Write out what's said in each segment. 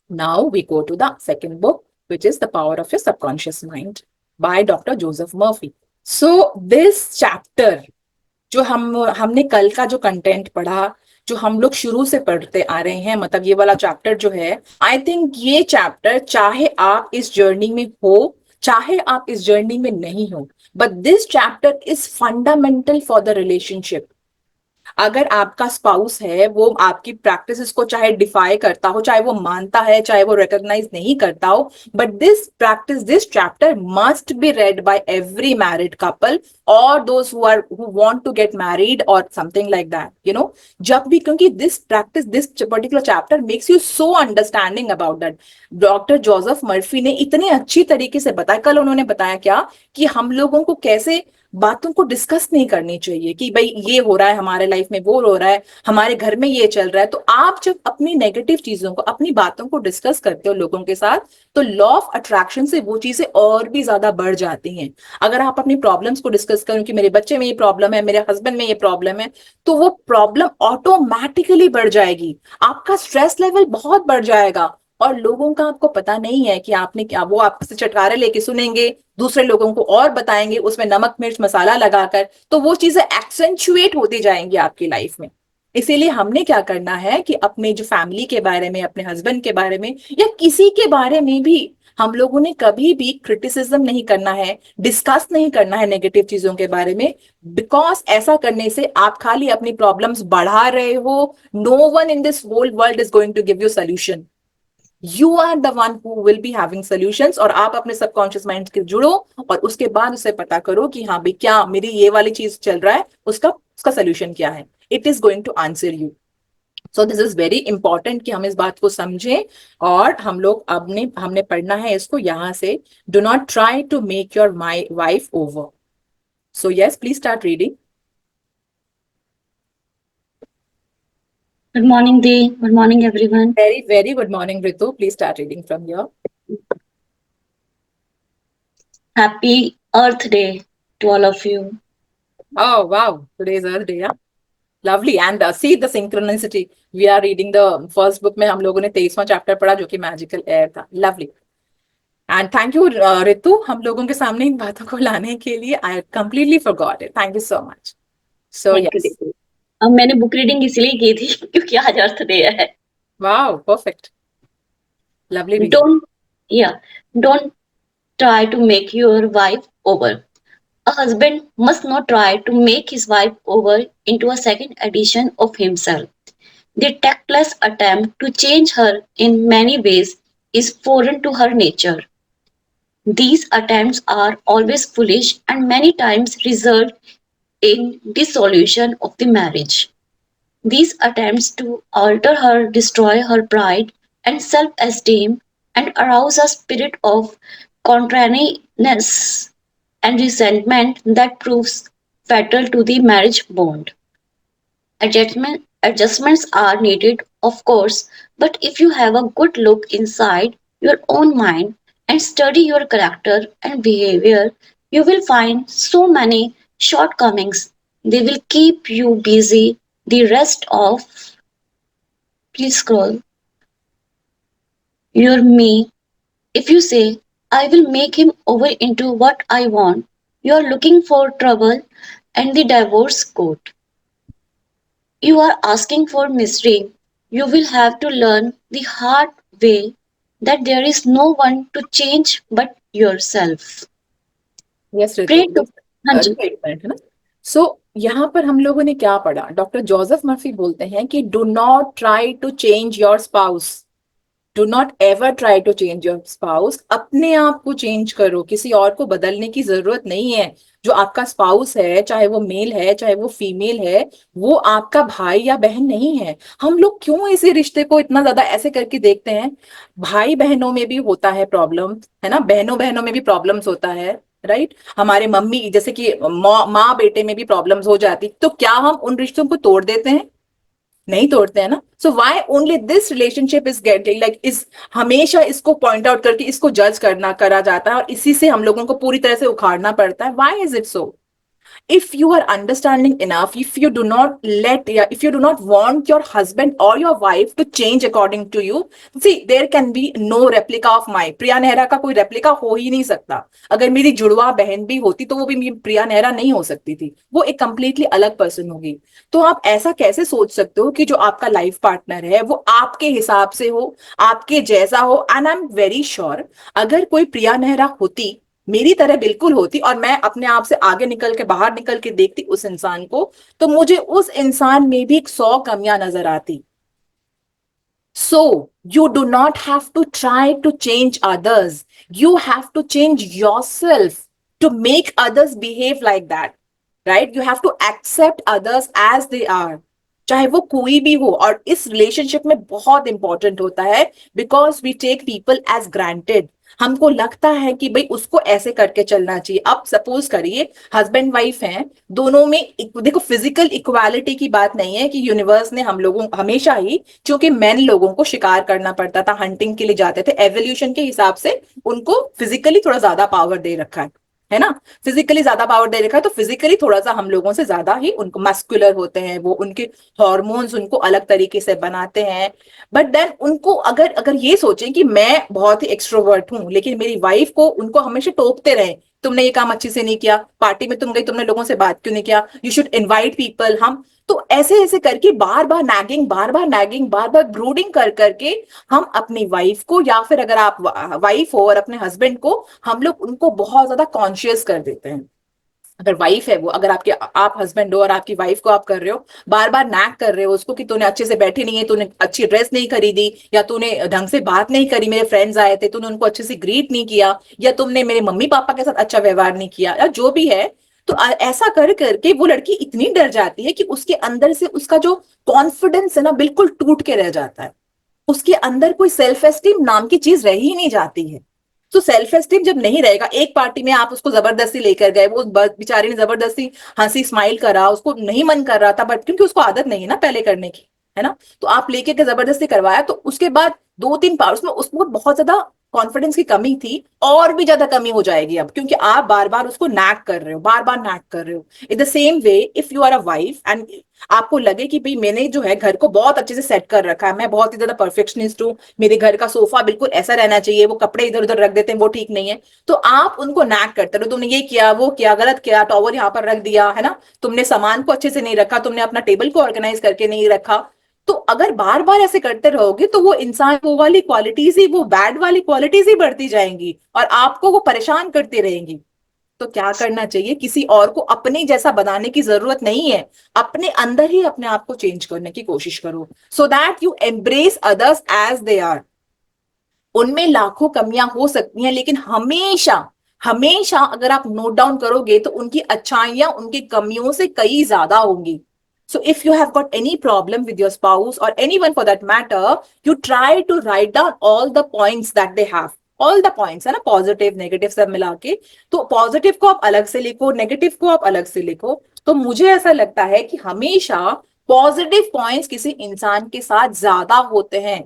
Now we go to the second book, which is The Power of Your Subconscious Mind by Dr. Joseph Murphy. So this chapter, जो हमने कल का जो content पढ़ा, जो हम लोग शुरू से पढ़ते आ रहे हैं, मतलब ये वाला चैप्टर जो है, आई थिंक ये चैप्टर, चाहे आप इस जर्नी में हो, चाहे आप इस जर्नी में नहीं हो, but this chapter is fundamental for the relationship. अगर आपका स्पाउस है, वो आपकी प्रैक्टिसेस को चाहे डिफाई करता हो, चाहे वो मानता है, चाहे वो रिकॉग्नाइज नहीं करता हो, but this chapter must be read by every married couple और those who want to get married और समथिंग लाइक दैट, जब भी, क्योंकि this particular chapter makes you so understanding about that. Doctor Joseph Murphy ने इतने अच्छी तरीके से बताया, कल उन्होंने बताया क्या, कि हम लोगों को कैसे बातों को डिस्कस नहीं करनी चाहिए, कि भाई ये हो रहा है हमारे लाइफ में, वो हो रहा है हमारे घर में, ये चल रहा है. तो आप जब अपनी नेगेटिव चीजों को, अपनी बातों को डिस्कस करते हो लोगों के साथ, तो लॉ ऑफ अट्रैक्शन से वो चीजें और भी ज्यादा बढ़ जाती हैं. अगर आप अपनी प्रॉब्लम्स को डिस्कस करें कि मेरे बच्चे में ये प्रॉब्लम है, मेरे हस्बैंड में ये प्रॉब्लम है, तो वो प्रॉब्लम ऑटोमेटिकली बढ़ जाएगी, आपका स्ट्रेस लेवल बहुत बढ़ जाएगा. और लोगों का आपको पता नहीं है कि आपने क्या, वो आपसे चटकारे लेके सुनेंगे, दूसरे लोगों को और बताएंगे उसमें नमक मिर्च मसाला लगाकर, तो वो चीजें एक्सेंचुएट होती जाएंगी आपकी लाइफ में. इसीलिए हमने क्या करना है कि अपने जो फैमिली के बारे में, अपने हस्बैंड के बारे में, या किसी के बारे में भी, हम लोगों ने कभी भी क्रिटिसिज्म नहीं करना है, डिस्कस नहीं करना है नेगेटिव चीजों के बारे में, बिकॉज ऐसा करने से आप खाली अपनी प्रॉब्लम्स बढ़ा रहे हो. No one in this whole world is going to give you solution. You are the one who will be having solutions. और आप अपने सबकॉन्शियस माइंड के जुड़ो और उसके बाद उसे पता करो कि हाँ भाई, क्या मेरी ये वाली चीज चल रहा है, उसका उसका सोल्यूशन क्या है. It is going to answer you. So this is very important कि हम इस बात को समझें. और हम लोग अपने हमने पढ़ना है इसको यहां से. Do not try to make your my wife over. So yes, please start reading. Good morning, Dee. Good morning, everyone. Very very good morning Ritu. Please start reading from your. Happy Earth Day to all of you. Oh wow, today is Earth Day. Yeah? Lovely. And see the synchronicity. We are reading the first book में हम लोगों ने 23वां chapter पढ़ा जो कि magical air था. Lovely. And thank you Ritu, हम लोगों के सामने इन बातों को लाने के लिए. I completely forgot it. Thank you so much. So thank you, yes. Dee. अब मैंने बुक रीडिंग इसलिए की थी क्योंकि आज अर्थ डे है. Wow, perfect. Lovely reading. Don't, yeah, don't try to make your wife over. A husband must not try to make his wife over into a second edition of himself. The tactless attempt to change her in many ways is foreign to her nature. These attempts are always foolish and many times result in dissolution of the marriage. These attempts to alter her destroy her pride and self-esteem and arouse a spirit of contrariness and resentment that proves fatal to the marriage bond. Adjustments are needed, of course, but if you have a good look inside your own mind and study your character and behavior, you will find so many shortcomings. They will keep you busy the rest of, please scroll, your me. If you say, I will make him over into what I want, you are looking for trouble and the divorce court. You are asking for misery. You will have to learn the hard way that there is no one to change but yourself. Yes Ritu, Pray to, हाँ जी. रुको एक minute, है ना. सो यहाँ पर हम लोगों ने क्या पढ़ा. डॉक्टर जोसेफ मर्फी बोलते हैं कि do not try to change your spouse. Do not ever try to change your spouse. अपने आप को चेंज करो, किसी और को बदलने की जरूरत नहीं है. जो आपका स्पाउस है, चाहे वो मेल है चाहे वो फीमेल है, वो आपका भाई या बहन नहीं है. हम लोग क्यों इसी रिश्ते को इतना ज्यादा ऐसे करके देखते हैं. भाई बहनों में भी होता है प्रॉब्लम, है ना, बहनों बहनों में भी प्रॉब्लम्स होता है. राइट. हमारे मम्मी जैसे कि माँ बेटे में भी प्रॉब्लम्स हो जाती, तो क्या हम उन रिश्तों को तोड़ देते हैं. नहीं तोड़ते हैं ना. So why only this relationship is getting like इस, हमेशा इसको पॉइंट आउट करके इसको जज करा जाता है और इसी से हम लोगों को पूरी तरह से उखाड़ना पड़ता है. Why is it so. if you are understanding enough, if you do not let, yeah, if you do not want your husband or your wife to change according to you, see, there can be no replica of my प्रिया नेहरा का कोई replica हो ही नहीं सकता. अगर मेरी जुड़वा बहन भी होती तो वो भी प्रिया नेहरा नहीं हो सकती थी, वो एक कंप्लीटली अलग पर्सन होगी. तो आप ऐसा कैसे सोच सकते हो कि जो आपका लाइफ पार्टनर है वो आपके हिसाब से हो, आपके जैसा हो. And I am very sure, अगर कोई प्रिया नेहरा होती, मेरी तरह बिल्कुल होती, और मैं अपने आप से आगे निकल के, बाहर निकल के देखती उस इंसान को, तो मुझे उस इंसान में भी 100 कमियां नजर आती. So you do not have to try to change others. You have to change yourself to make others behave like that. Right? You have to accept others as they are. चाहे वो कोई भी हो. और इस रिलेशनशिप में बहुत important होता है, because we take people as granted. हमको लगता है कि भाई उसको ऐसे करके चलना चाहिए. अब सपोज करिए हस्बैंड वाइफ हैं, दोनों में देखो, फिजिकल इक्वालिटी की बात नहीं है कि यूनिवर्स ने हम लोगों हमेशा ही, क्योंकि मैन लोगों को शिकार करना पड़ता था, हंटिंग के लिए जाते थे, एवोल्यूशन के हिसाब से उनको फिजिकली थोड़ा ज्यादा पावर दे रखा है ना. फिजिकली ज्यादा पावर दे रखा है, तो फिजिकली थोड़ा सा हम लोगों से ज्यादा ही उनको मस्कुलर होते हैं वो, उनके हॉर्मोन्स उनको अलग तरीके से बनाते हैं. बट देन उनको अगर अगर ये सोचें कि मैं बहुत ही एक्सट्रोवर्ट हूं, लेकिन मेरी वाइफ को उनको हमेशा टोकते रहे, तुमने ये काम अच्छे से नहीं किया, पार्टी में तुम गई, तुमने लोगों से बात क्यों नहीं किया, यू शुड इनवाइट पीपल, हम तो ऐसे ऐसे करके बार बार नैगिंग, बार बार नैगिंग, बार बार ब्रूडिंग कर करके हम अपनी वाइफ को, या फिर अगर आप वाइफ हो और अपने हस्बैंड को, हम लोग उनको बहुत ज्यादा कॉन्शियस कर देते हैं. अगर वाइफ है वो, अगर आपके, आप हस्बैंड हो और आपकी वाइफ को आप कर रहे हो, बार बार नैक कर रहे हो उसको कि तूने अच्छे से बैठी नहीं है, तूने अच्छी ड्रेस नहीं खरीदी, या तूने ढंग से बात नहीं करी, मेरे फ्रेंड्स आए थे तूने उनको अच्छे से ग्रीट नहीं किया, या तुमने मेरे मम्मी पापा के साथ अच्छा व्यवहार नहीं किया, या जो भी है, तो ऐसा कर करके वो लड़की इतनी डर जाती है कि उसके अंदर से उसका जो कॉन्फिडेंस है ना, बिल्कुल टूट के रह जाता है. उसके अंदर कोई सेल्फ एस्टीम नाम की चीज रह ही नहीं जाती है. तो सेल्फ एस्टीम जब नहीं रहेगा, एक पार्टी में आप उसको जबरदस्ती लेकर गए, वो बेचारी ने जबरदस्ती हंसी स्माइल करा, उसको नहीं मन कर रहा था, बट क्योंकि उसको आदत नहीं है ना पहले करने की, है ना, तो आप लेके के जबरदस्ती करवाया, तो उसके बाद 2-3 बार उसमें उसको बहुत ज्यादा कॉन्फिडेंस की कमी थी, और भी ज्यादा कमी हो जाएगी अब, क्योंकि आप बार बार उसको नैक कर रहे हो, बार बार नैक कर रहे हो. In the same way, if you are a wife and आपको लगे कि भाई मैंने जो है घर को बहुत अच्छे से सेट कर रखा है, मैं बहुत ही ज्यादा परफेक्शनिस्ट हूँ, मेरे घर का सोफा बिल्कुल ऐसा रहना चाहिए, वो कपड़े इधर उधर रख देते हैं वो ठीक नहीं है, तो आप उनको नैक करते रहो, तुमने ये किया, वो किया, गलत किया, टॉवल यहाँ पर रख दिया, है ना, तुमने सामान को अच्छे से नहीं रखा, तुमने अपना टेबल को ऑर्गेनाइज करके नहीं रखा. तो अगर बार बार ऐसे करते रहोगे तो वो इंसान, वो वाली क्वालिटीज ही, वो बैड वाली क्वालिटीज ही बढ़ती जाएंगी, और आपको वो परेशान करती रहेंगी. तो क्या करना चाहिए, किसी और को अपने जैसा बनाने की जरूरत नहीं है, अपने अंदर ही अपने आप को चेंज करने की कोशिश करो, so that you embrace others as they are. उनमें लाखों कमियां हो सकती हैं, लेकिन हमेशा हमेशा अगर आप नोट डाउन करोगे तो उनकी अच्छाइयां उनकी कमियों से कई ज्यादा होंगी. So if you have got any problem with your spouse or anyone for that matter, you try to write down all the points that they have. All the points है ना, पॉजिटिव नेगेटिव सब मिला के. तो positive को आप अलग से लिखो, नेगेटिव को आप अलग से लिखो. तो मुझे ऐसा लगता है कि हमेशा पॉजिटिव पॉइंट्स किसी इंसान के साथ ज्यादा होते हैं.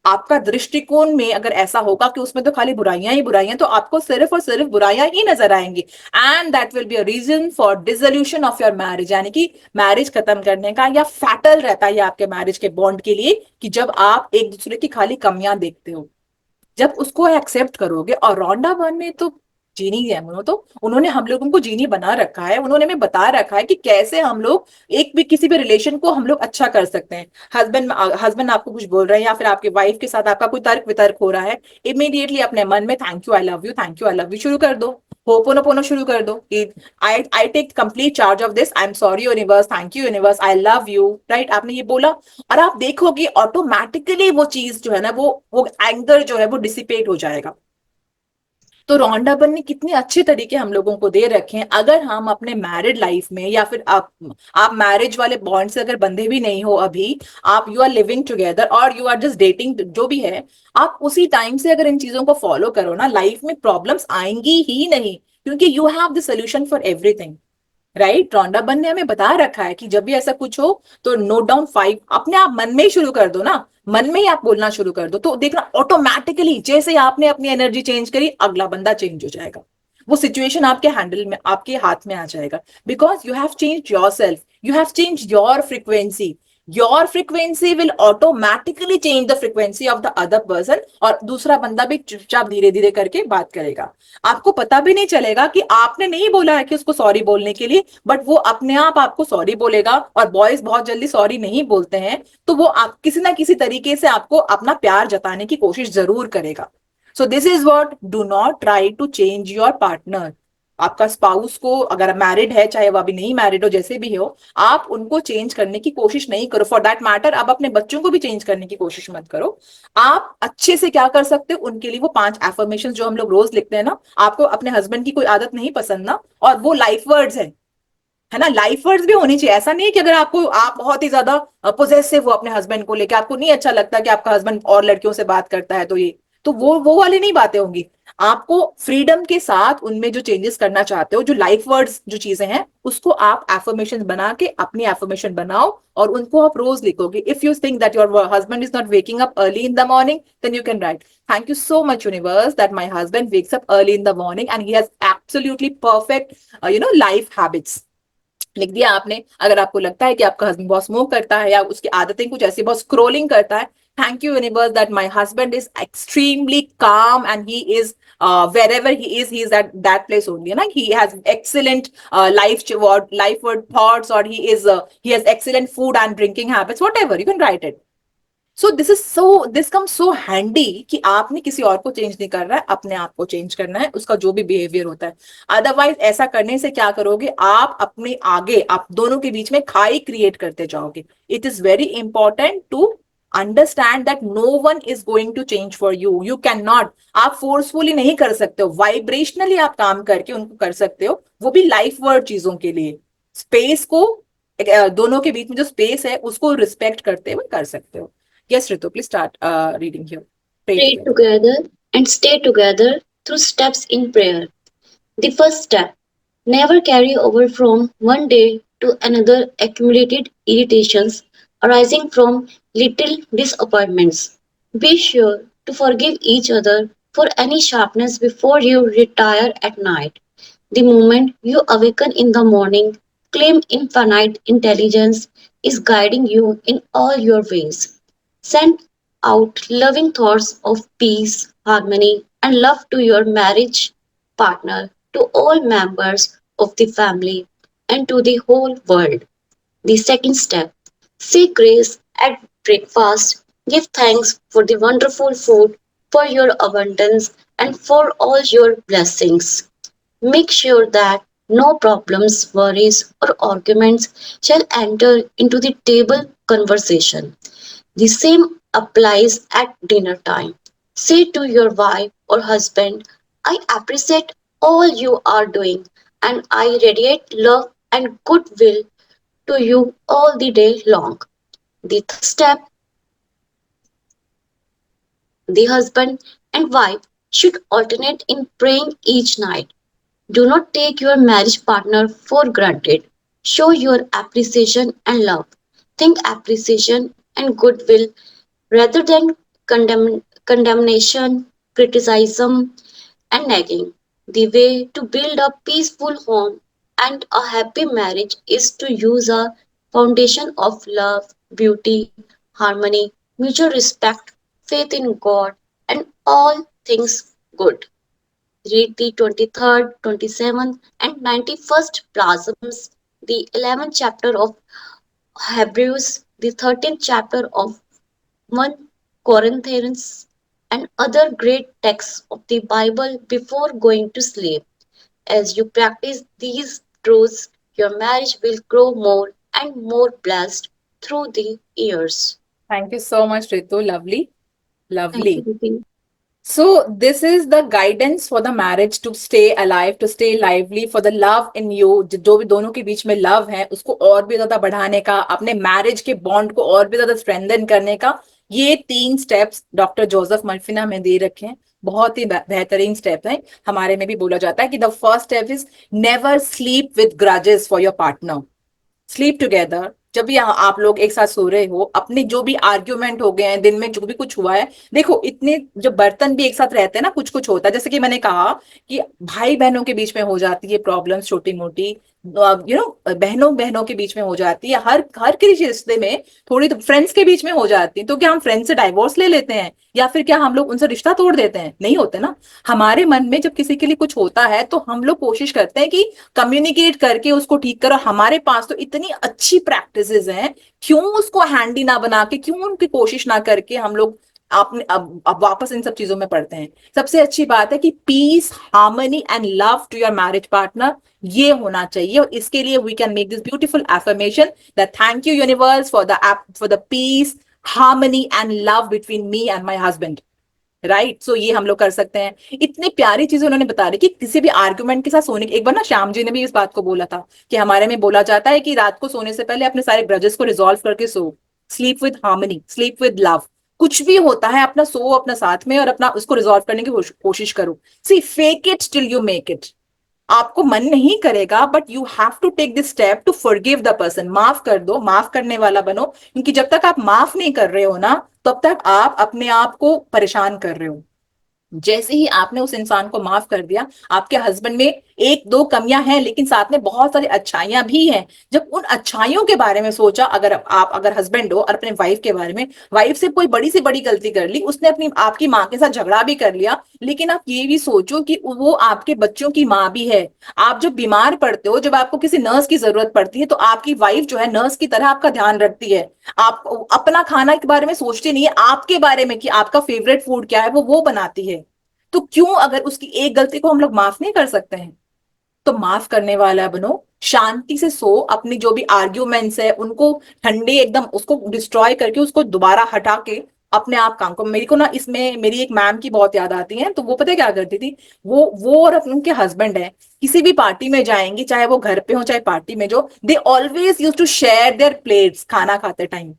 आपका दृष्टिकोण में अगर ऐसा होगा कि उसमें तो खाली बुराइयां ही बुराइयां, तो आपको सिर्फ और सिर्फ बुराइयां ही नजर आएंगी, and that will be a reason for dissolution of your marriage. यानी कि मैरिज खत्म करने का, या फैटल रहता है आपके मैरिज के बॉन्ड के लिए, कि जब आप एक दूसरे की खाली कमियां देखते हो. जब उसको एक्सेप्ट करोगे, और रोंडा बर्न में तो जीनी है, उन्होंने हम लोगों को जीनी बना रखा है, उन्होंने हमें बता रखा है कि कैसे हम लोग एक भी किसी भी रिलेशन को हम लोग अच्छा कर सकते हैं. हस्बैंड आपको कुछ बोल रहे हैं, या फिर आपके वाइफ के साथ आपका कोई तर्क वितर्क हो रहा है, इमीडिएटली अपने मन में thank you, I love you, thank you, I love you शुरू कर दो, होपोनोपोनो शुरू कर दो कि I take complete charge of this, I am sorry universe, thank you universe, I love you. Right, आपने ये बोला, और आप देखोगे ऑटोमेटिकली वो चीज जो है ना, वो एंगर जो है वो डिसिपेट हो जाएगा. तो रोंडा बर्न ने कितने अच्छे तरीके हम लोगों को दे रखे हैं. अगर हम अपने मैरिड लाइफ में, या फिर आप मैरिज वाले बॉन्ड से अगर बंधे भी नहीं हो अभी, आप यू आर लिविंग टुगेदर और यू आर जस्ट डेटिंग, जो भी है, आप उसी टाइम से अगर इन चीजों को फॉलो करो ना, लाइफ में प्रॉब्लम्स आएंगी ही नहीं, क्योंकि you have the solution for everything. Right, Rhonda Byrne ने हमें बता रखा है कि जब भी ऐसा कुछ हो तो नोट डाउन 5, अपने आप मन में ही शुरू कर दो ना, मन में ही आप बोलना शुरू कर दो, तो देखना ऑटोमेटिकली जैसे आपने अपनी एनर्जी चेंज करी, अगला बंदा चेंज हो जाएगा. वो सिचुएशन आपके हैंडल में, आपके हाथ में आ जाएगा, because you have change your self, you have change your frequency. Your frequency will automatically change the frequency of the other person, और दूसरा बंदा भी चुपचाप धीरे धीरे करके बात करेगा. आपको पता भी नहीं चलेगा कि आपने नहीं बोला है कि उसको सॉरी बोलने के लिए, बट वो अपने आप आपको सॉरी बोलेगा. और बॉयज बहुत जल्दी सॉरी नहीं बोलते हैं, तो वो आप किसी ना किसी तरीके से आपको अपना प्यार जताने की कोशिश जरूर करेगा. So this is what, do not try to change your partner. आपका स्पाउस को, अगर मैरिड है, चाहे वो अभी नहीं मैरिड हो, जैसे भी हो, आप उनको चेंज करने की कोशिश नहीं करो. फॉर दैट मैटर आप अपने बच्चों को भी चेंज करने की कोशिश मत करो. आप अच्छे से क्या कर सकते हो, उनके लिए वो 5 एफर्मेशन जो हम लोग रोज लिखते हैं ना, आपको अपने हस्बैंड की कोई आदत नहीं पसंद ना, और वो लाइफ वर्ड्स है ना, लाइफ वर्ड्स भी होनी चाहिए. ऐसा नहीं है कि अगर आपको, आप बहुत ही ज्यादा पोजेसिव हो अपने हस्बैंड को लेकर, आपको नहीं अच्छा लगता कि आपका हस्बैंड और लड़कियों से बात करता है, तो ये, तो वो वाली नहीं बातें होंगी. आपको फ्रीडम के साथ उनमें जो चेंजेस करना चाहते हो, जो लाइफ वर्ड्स जो चीजें हैं, उसको आप एफर्मेशन बना के अपनी एफर्मेशन बनाओ, और उनको आप रोज लिखोगे. If you think that your husband is not waking up early in the morning, then you can write, thank you so much universe that my husband wakes up early in the morning and he has absolutely perfect life habits. लिख दिया आपने. अगर आपको लगता है कि आपका husband बहुत स्मोक करता है, या उसकी आदतें कुछ ऐसी, बहुत स्क्रोलिंग करता है, thank you universe that my husband is extremely calm and he is wherever he is at that place only, na, he has excellent life word thoughts, or he has excellent food and drinking habits, whatever, you can write it. So this come so handy कि आपने किसी और को change नहीं करना है, अपने आप को चेंज करना है, उसका जो भी बिहेवियर होता है. अदरवाइज ऐसा करने से क्या करोगे, आप अपने आगे, आप दोनों के बीच में खाई क्रिएट करते जाओगे. It is very important to understand that no one is going to change for you. You can not, आप फोर्सफुली नहीं कर सकते हो, वाइब्रेशनली आप काम करके उनको कर सकते हो, वो भी लाइफ वर्ड चीजों के लिए. स्पेस को, दोनों के बीच में जो स्पेस है उसको रिस्पेक्ट करते हुए कर सकते हो. Yes, Ritu, please start reading here. Pray Pray together. together and stay together through steps in prayer. The first step: never carry over from one day to another accumulated irritations arising from little disappointments. Be sure to forgive each other for any sharpness before you retire at night. The moment you awaken in the morning, claim infinite intelligence is guiding you in all your ways. Send out loving thoughts of peace, harmony, and love to your marriage partner, to all members of the family, and to the whole world. The second step: say grace at breakfast. Give thanks for the wonderful food, for your abundance, and for all your blessings. Make sure that no problems, worries, or arguments shall enter into the table conversation. The same applies at dinner time. Say to your wife or husband, I appreciate all you are doing, and I radiate love and goodwill to you all the day long. The third step: the husband and wife should alternate in praying each night. Do not take your marriage partner for granted. Show your appreciation and love. Think appreciation and goodwill rather than condemnation, criticism, and nagging. The way to build a peaceful home and a happy marriage is to use a foundation of love, beauty, harmony, mutual respect, faith in God, and all things good. Read the 23rd, 27th, and 91st Psalms, the 11th chapter of Hebrews, the 13th chapter of 1 Corinthians, and other great texts of the Bible before going to sleep. As you practice these truths, your marriage will grow more and more blessed through the years. Thank you so much, Ritu. Lovely. Thank Lovely. you, Vicky. So this is the guidance for the marriage to stay alive, to stay lively, for the love in you. जो भी दोनों के बीच में love है, उसको और भी ज्यादा बढ़ाने का, अपने मैरिज के बॉन्ड को और भी ज्यादा स्ट्रेंथन करने का, ये 3 स्टेप्स डॉक्टर जोसेफ मर्फी ने हमें दे रखे हैं. बहुत ही बेहतरीन स्टेप है. हमारे में भी बोला जाता है कि the first step is never sleep with grudges for your partner. Sleep together, जब भी आप लोग एक साथ सो रहे हो, अपने जो भी आर्ग्यूमेंट हो गए हैं दिन में, जो भी कुछ हुआ है, देखो इतने जो बर्तन भी एक साथ रहते हैं ना, कुछ कुछ होता है, जैसे कि मैंने कहा कि भाई बहनों के बीच में हो जाती है प्रॉब्लम्स छोटी मोटी, बहनों बहनों के बीच में हो जाती है, हर हर किसी रिश्ते में थोड़ी, तो फ्रेंड्स के बीच में हो जाती है, तो क्या हम फ्रेंड से डाइवोर्स ले लेते हैं, या फिर क्या हम लोग उनसे रिश्ता तोड़ देते हैं? नहीं होते ना। हमारे मन में जब किसी के लिए कुछ होता है तो हम लोग कोशिश करते हैं कि कम्युनिकेट करके उसको ठीक करो। हमारे पास तो इतनी अच्छी प्रैक्टिसेस हैं, क्यों उसको हैंडी ना बना के, क्यों उनकी कोशिश ना करके हम लोग आपने अब वापस इन सब चीजों में पड़ते हैं। सबसे अच्छी बात है कि peace, harmony and love to your marriage partner, ये होना चाहिए। और इसके लिए we can make this beautiful affirmation that thank you universe for the peace, harmony and love between me and my husband. Right, so ये हम लोग कर सकते हैं। इतनी प्यारी चीजें उन्होंने बता दी कि किसी भी आर्गुमेंट के साथ सोने की, एक बार ना श्याम जी ने भी इस बात को बोला था कि हमारे में बोला जाता है कि रात को सोने से पहले अपने सारे ग्रजेस को रिजॉल्व करके so, sleep with harmony, sleep with love. कुछ भी होता है अपना सो अपना साथ में, और अपना उसको रिजॉल्व करने की कोशिश करो। See, fake it till you make it. आपको मन नहीं करेगा, but you have to take this step to forgive the person. माफ कर दो, माफ करने वाला बनो, क्योंकि जब तक आप माफ नहीं कर रहे हो ना, तब तक आप अपने आप को परेशान कर रहे हो। जैसे ही आपने उस इंसान को माफ कर दिया, आपके हस्बैंड में एक दो कमियां हैं, लेकिन साथ में बहुत सारी अच्छाइयां भी हैं। जब उन अच्छाइयों के बारे में सोचा, अगर आप अगर हस्बैंड हो और अपने वाइफ के बारे में, वाइफ से कोई बड़ी से बड़ी गलती कर ली, उसने अपनी आपकी माँ के साथ झगड़ा भी कर लिया, लेकिन आप ये भी सोचो कि वो आपके बच्चों की माँ भी है। आप जब बीमार पड़ते हो, जब आपको किसी नर्स की जरूरत पड़ती है, तो आपकी वाइफ जो है नर्स की तरह आपका ध्यान रखती है। आप अपना खाना के बारे में सोचते नहीं है, आपके बारे में कि आपका फेवरेट फूड क्या है, वो बनाती है। तो क्यों, अगर उसकी एक गलती को हम लोग माफ नहीं कर सकते हैं, तो माफ करने वाला बनो। शांति से सो, अपनी जो भी आर्ग्यूमेंट्स है उनको ठंडे एकदम उसको डिस्ट्रॉय करके, उसको दोबारा हटा के अपने आप काम को। मेरी को ना इसमें मेरी एक मैम की बहुत याद आती है, तो वो पता है क्या करती थी, वो और उनके हस्बैंड है, किसी भी पार्टी में जाएंगी, चाहे वो घर पे हो चाहे पार्टी में, जो they always used to share their plates खाना खाते टाइम।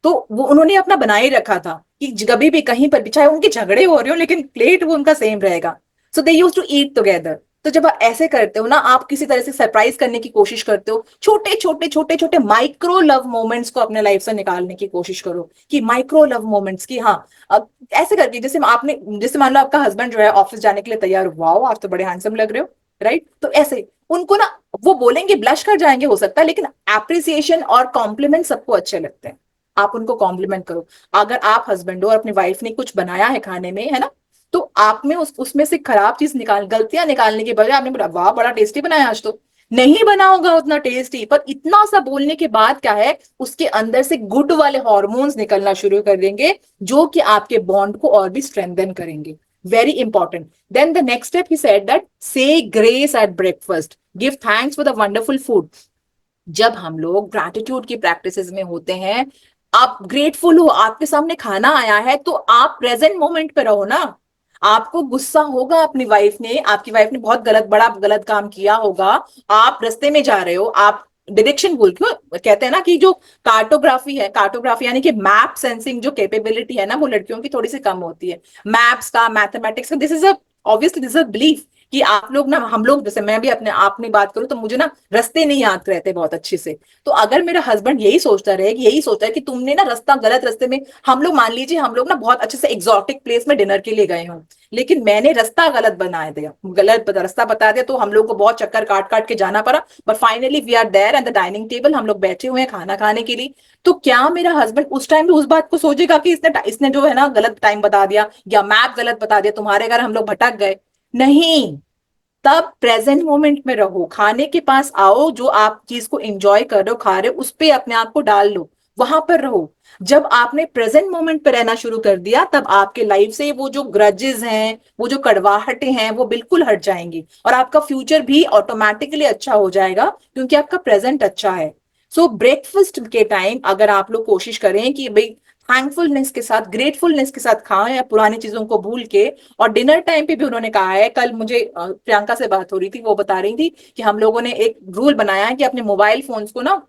तो वो उन्होंने अपना बनाए रखा था कि कभी भी कहीं पर भी, चाहे उनके झगड़े हो रहे हो, लेकिन प्लेट वो उनका सेम रहेगा। सो दे यूज टू ईट टुगेदर। तो जब आप ऐसे करते हो ना, आप किसी तरह से सरप्राइज करने की कोशिश करते हो, छोटे छोटे छोटे छोटे माइक्रो लव मोमेंट्स को अपने लाइफ से निकालने की कोशिश करो, कि माइक्रो लव मोमेंट्स की, हाँ। अब ऐसे करके, जैसे आपने, जैसे मान लो आपका हस्बैंड जो है ऑफिस जाने के लिए तैयार, वाओ आप तो बड़े हैंडसम लग रहे हो, राइट, तो ऐसे उनको ना, वो बोलेंगे, ब्लश कर जाएंगे हो सकता है, लेकिन एप्रिसिएशन और कॉम्प्लीमेंट सबको अच्छे लगते हैं। आप उनको कॉम्प्लीमेंट करो। अगर आप हस्बैंड हो और अपनी वाइफ ने कुछ बनाया है खाने में, है ना, तो आप में उसमें से खराब चीज गलतियां निकालने के बजाय आपने बोला वाह बड़ा टेस्टी बनाया आज तो, नहीं बना होगा उतना टेस्टी, पर इतना सा बोलने के बाद क्या है, उसके अंदर से गुड वाले हॉर्मोन्स निकलना शुरू कर देंगे, जो कि आपके बॉन्ड को और भी स्ट्रेंथन करेंगे। Very important. Then the next step he said that say grace at breakfast, give thanks for the wonderful food. जब हम लोग ग्रैटिट्यूड की प्रैक्टिसेस में होते हैं, आप ग्रेटफुल हो, आपके सामने खाना आया है, तो आप प्रेजेंट मोमेंट पे रहो ना। आपको गुस्सा होगा, अपनी वाइफ ने, आपकी वाइफ ने बहुत गलत, बड़ा गलत काम किया होगा, आप रास्ते में जा रहे हो, आप डायरेक्शन भूल, क्यों कहते हैं ना कि जो कार्टोग्राफी है, कार्टोग्राफी यानी कि मैप सेंसिंग जो कैपेबिलिटी है ना, वो लड़कियों की थोड़ी सी कम होती है। मैप्स का, मैथमेटिक्स का, this is a obviously this is a belief कि आप लोग ना, हम लोग, जैसे मैं भी अपने आप में बात करूं, तो मुझे ना रास्ते नहीं याद रहते बहुत अच्छे से। तो अगर मेरा हस्बैंड यही सोचता रहे, यही सोचता है कि तुमने ना रास्ता, गलत रास्ते में, हम लोग मान लीजिए हम लोग ना बहुत अच्छे से एग्जॉटिक प्लेस में डिनर के लिए गए हों, लेकिन मैंने रास्ता गलत बना दिया, गलत रास्ता बता दिया, तो हम लोग को बहुत चक्कर काट काट के जाना पड़ा, but finally we are there at the dining table, हम लोग बैठे हुए हैं खाना खाने के लिए। तो क्या मेरा हस्बैंड उस टाइम भी उस बात को सोचेगा कि इसने इसने जो है ना गलत टाइम बता दिया, या मैप गलत बता दिया, तुम्हारे घर हम लोग भटक गए? नहीं। तब प्रेजेंट मोमेंट में रहो, खाने के पास आओ, जो आप चीज को एंजॉय कर रहे हो, खा रहे हो, उस पे अपने आप को डाल लो, वहां पर रहो। जब आपने प्रेजेंट मोमेंट पे रहना शुरू कर दिया, तब आपके लाइफ से वो जो ग्रजेस हैं, वो जो कड़वाहटें हैं, वो बिल्कुल हट जाएंगी, और आपका फ्यूचर भी ऑटोमेटिकली अच्छा हो जाएगा, क्योंकि आपका प्रेजेंट अच्छा है। सो ब्रेकफास्ट के टाइम अगर आप लोग कोशिश करें कि भाई थैंकफुलनेस के साथ, ग्रेटफुलनेस के साथ खाएं, या पुरानी चीजों को भूल के। और डिनर टाइम पे भी उन्होंने कहा है, कल मुझे प्रियंका से बात हो रही थी, वो बता रही थी कि हम लोगों ने एक रूल बनाया है कि अपने मोबाइल फोन्स को ना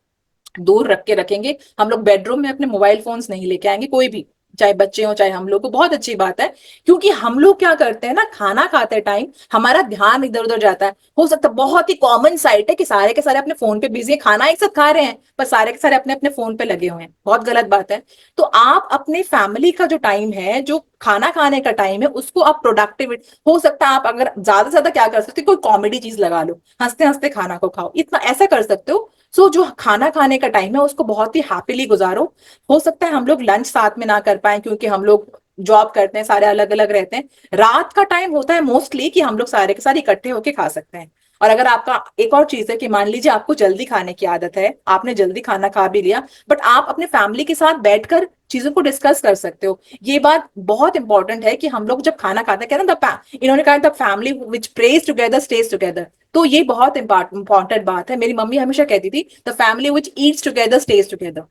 दूर रख के रखेंगे, हम लोग बेडरूम में अपने मोबाइल फोन्स नहीं लेके आएंगे कोई भी, चाहे बच्चे हो चाहे हम लोग को, बहुत अच्छी बात है। क्योंकि हम लोग क्या करते हैं ना, खाना खाते टाइम हमारा ध्यान इधर उधर जाता है। हो सकता है, बहुत ही कॉमन साइट है कि सारे के सारे अपने फोन पे बिजी है, खाना एक साथ खा रहे हैं पर सारे के सारे अपने अपने फोन पे लगे हुए हैं, बहुत गलत बात है। तो आप अपने फैमिली का जो टाइम है, जो खाना खाने का टाइम है, उसको आप प्रोडक्टिव, हो सकता है आप अगर ज्यादा से ज्यादा क्या कर सकते हो, कोई कॉमेडी चीज लगा लो, हंसते हंसते खाना को खाओ, इतना ऐसा कर सकते हो। सो जो खाना खाने का टाइम है उसको बहुत ही हैप्पीली गुजारो। हो सकता है हम लोग लंच साथ में ना कर पाए क्योंकि हम लोग जॉब करते हैं, सारे अलग अलग रहते हैं। रात का टाइम होता है मोस्टली कि हम लोग सारे के सारे इकट्ठे होके खा सकते हैं। और अगर आपका एक और चीज है कि मान लीजिए आपको जल्दी खाने की आदत है, आपने जल्दी खाना खा भी लिया, बट आप अपने फैमिली के साथ बैठकर चीजों को डिस्कस कर सकते हो। ये बात बहुत इंपॉर्टेंट है कि हम लोग जब खाना खाते हैं, कहते हैं इन्होंने कहा the family which praise together stage together. तो ये बहुत इंपॉर्टेंट बात है। मेरी मम्मी हमेशा कहती थी the family which eats together stage together.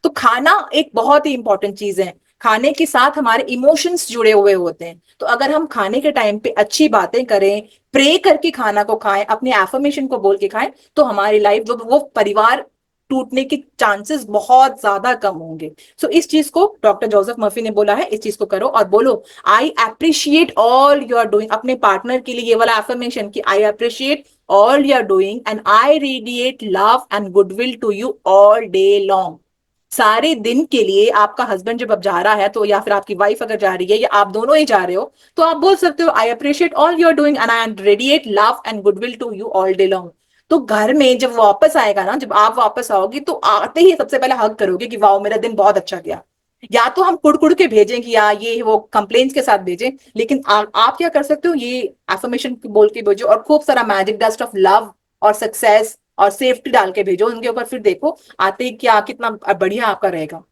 तो खाना एक बहुत ही इंपॉर्टेंट चीज है। खाने के साथ हमारे इमोशंस जुड़े हुए होते हैं। तो अगर हम खाने के टाइम पे अच्छी बातें करें, प्रे करके खाना को खाएं, अपनी एफर्मेशन को बोल के खाएं, तो हमारी लाइफ वो परिवार टूटने के चांसेस बहुत ज्यादा कम होंगे। सो इस चीज को डॉक्टर जोसेफ मर्फी ने बोला है, इस चीज को करो और बोलो I appreciate all you are doing. अपने पार्टनर के लिए ये वाला एफर्मेशन कि I appreciate all you are doing and I radiate love and goodwill to you all day long. सारे दिन के लिए आपका हस्बैंड जब अब जा रहा है तो, या फिर आपकी वाइफ अगर जा रही है या आप दोनों ही जा रहे हो, तो आप बोल सकते हो I appreciate all you are doing and I radiate love and goodwill to you all day long. तो घर में जब वापस आएगा ना, जब आप वापस आओगी तो आते ही सबसे पहले हक करोगे कि वाह मेरा दिन बहुत अच्छा गया। या तो हम कुड़ के भेजें कि या ये वो कंप्लेन्स के साथ भेजें, लेकिन आप क्या कर सकते हो, ये एफर्मेशन बोल के भेजो और खूब सारा मैजिक डस्ट ऑफ लव और सक्सेस और सेफ्टी डाल के भेजो उनके ऊपर। फिर देखो आते ही क्या कितना बढ़िया आपका रहेगा।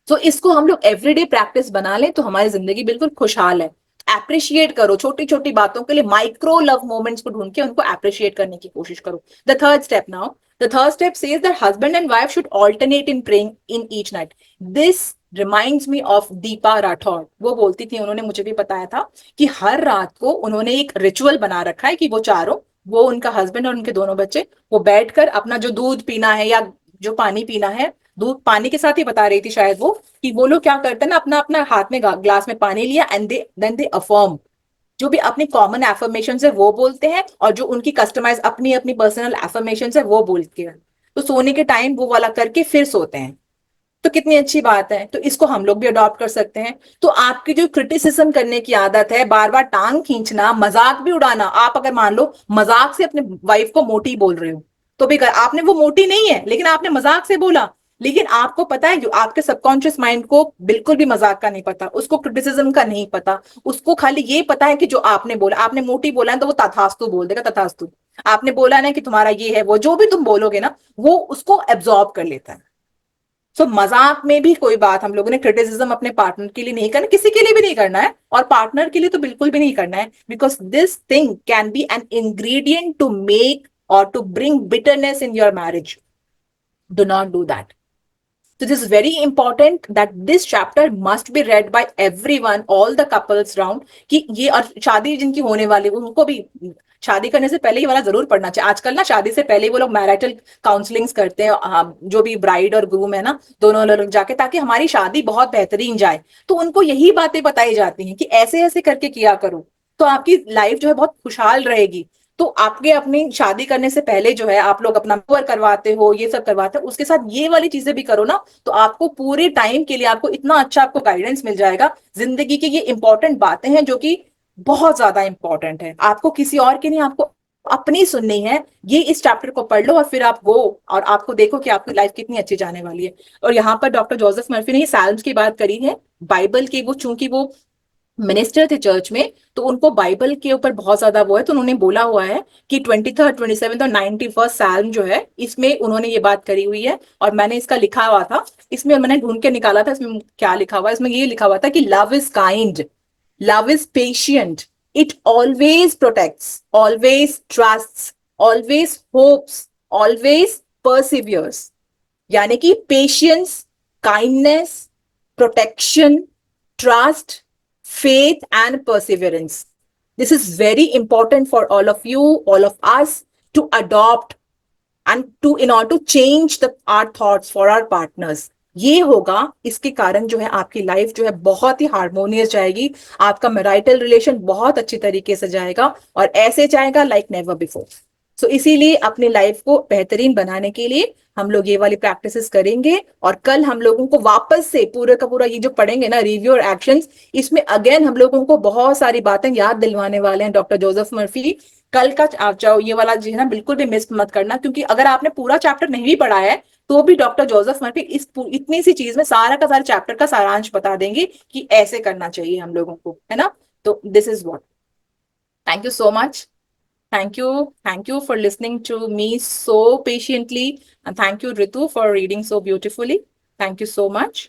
तो इसको हम लोग एवरीडे प्रैक्टिस बना लें तो हमारी जिंदगी बिल्कुल खुशहाल है। अप्रिशिएट करो छोटी छोटी बातों के लिए, माइक्रो लव मोमेंट्स को ढूंढ के उनको अप्रिशिएट करने की कोशिश करो। The third step now, the third step says that husband and wife should alternate in praying in each night. This reminds me of Deepa Rathore. वो बोलती थी, उन्होंने मुझे भी बताया था कि हर रात को उन्होंने एक रिचुअल बना रखा है कि वो चारों, वो उनका हस्बैंड और उनके दोनों बच्चे, वो बैठकर अपना जो दूध पीना है या जो पानी पीना है, दूध पानी के साथ ही बता रही थी शायद वो, कि वो लोग क्या करते हैं ना, अपना अपना हाथ में ग्लास में पानी लिया एंड दे अफर्म, जो भी अपनी कॉमन एफर्मेशन है वो बोलते हैं और जो उनकी कस्टमाइज अपनी अपनी पर्सनल एफर्मेशन है वो बोलते हैं। तो सोने के टाइम वो वाला करके फिर सोते हैं। तो कितनी अच्छी बात है। तो इसको हम लोग भी अडॉप्ट कर सकते हैं। तो आपकी जो क्रिटिसिज्म करने की आदत है, बार बार टांग खींचना, मजाक भी उड़ाना, आप अगर मान लो मजाक से अपने वाइफ को मोटी बोल रहे हो, तो भी आपने, वो मोटी नहीं है लेकिन आपने मजाक से बोला, लेकिन आपको पता है जो आपके सबकॉन्शियस माइंड को बिल्कुल भी मजाक का नहीं पता, उसको क्रिटिसिज्म का नहीं पता, उसको खाली ये पता है कि जो आपने बोला, आपने मोटी बोला है तो वो तथास्तु बोल देगा, तथास्तु। आपने बोला ना कि तुम्हारा ये है वो, जो भी तुम बोलोगे ना वो उसको एब्जॉर्ब कर लेता है। मजाक में भी कोई बात हम लोगों ने क्रिटिसिज्म अपने पार्टनर के लिए नहीं करना, किसी के लिए भी नहीं करना है और पार्टनर के लिए तो बिल्कुल भी नहीं करना है, because this thing can be an ingredient to make or to bring bitterness in your marriage. Do not do that. So this is very important that this chapter must be read by everyone, all the couples round, कि ये, और शादी जिनकी होने वाली उनको भी शादी करने से पहले ये वाला जरूर पढ़ना चाहिए। आजकल ना शादी से पहले वो लोग मैरिटल काउंसलिंग्स करते हैं, जो भी ब्राइड और ग्रूम है ना, दोनों लोग जाके, ताकि हमारी शादी बहुत बेहतरीन जाए। तो उनको यही बातें बताई जाती हैं कि ऐसे ऐसे करके किया करो, तो आपकी लाइफ जो है बहुत खुशहाल रहेगी। तो आपके अपनी शादी करने से पहले जो है आप लोग अपना वर्क करवाते हो, ये सब करवाते हो, उसके साथ ये वाली चीजें भी करो ना, तो आपको पूरे टाइम के लिए आपको इतना अच्छा आपको गाइडेंस मिल जाएगा। जिंदगी की ये इंपॉर्टेंट बातें हैं जो कि बहुत ज्यादा इंपॉर्टेंट है, आपको किसी और की नहीं, आपको अपनी सुननी है। ये इस चैप्टर को पढ़ लो और फिर आप गो और आपको देखो कि आपकी लाइफ कितनी अच्छी जाने वाली है। और यहाँ पर डॉक्टर जोसेफ मर्फी ने साल्म्स की बात करी है, बाइबल की, वो चूंकि वो मिनिस्टर थे चर्च में, तो उनको बाइबल के ऊपर बहुत ज्यादा वो है, तो उन्होंने बोला हुआ है कि 23rd 27th और 91st साल्म जो है, इसमें उन्होंने ये बात करी हुई है। और मैंने इसका लिखा हुआ था, इसमें मैंने ढूंढ के निकाला था, इसमें क्या लिखा हुआ है, इसमें ये लिखा हुआ था कि love is kind, love is patient, it always protects, always trusts, always hopes, always perseveres. यानी कि patience, kindness, protection, trust, faith and perseverance. This is very important for all of you, all of us to adopt and to, in order to change our thoughts for our partners. ये होगा, इसके कारण जो है आपकी life जो है बहुत ही हार्मोनियस जाएगी, आपका मैरिटल रिलेशन बहुत अच्छी तरीके से जाएगा और ऐसे जाएगा लाइक नेवर बिफोर। सो इसीलिए अपनी लाइफ को बेहतरीन बनाने के लिए हम लोग ये वाली प्रैक्टिसेस करेंगे, और कल हम लोगों को वापस से पूरे का पूरा ये जो पढ़ेंगे ना, रिव्यू और एक्शंस, इसमें अगेन हम लोगों को बहुत सारी बातें याद दिलवाने वाले हैं डॉक्टर जोसेफ मर्फी। कल का आप चाहो ये वाला जो है ना बिल्कुल भी मिस मत करना, क्योंकि अगर आपने पूरा चैप्टर नहीं भी पढ़ा है तो भी डॉक्टर जोसेफ मर्फी इतनी सी चीज में सारा का सारा चैप्टर का सारांश बता देंगे कि ऐसे करना चाहिए हम लोगों को, है ना। तो this is what, thank you so much, thank you for listening to me so patiently, and thank you Ritu for reading so beautifully. Thank you so much.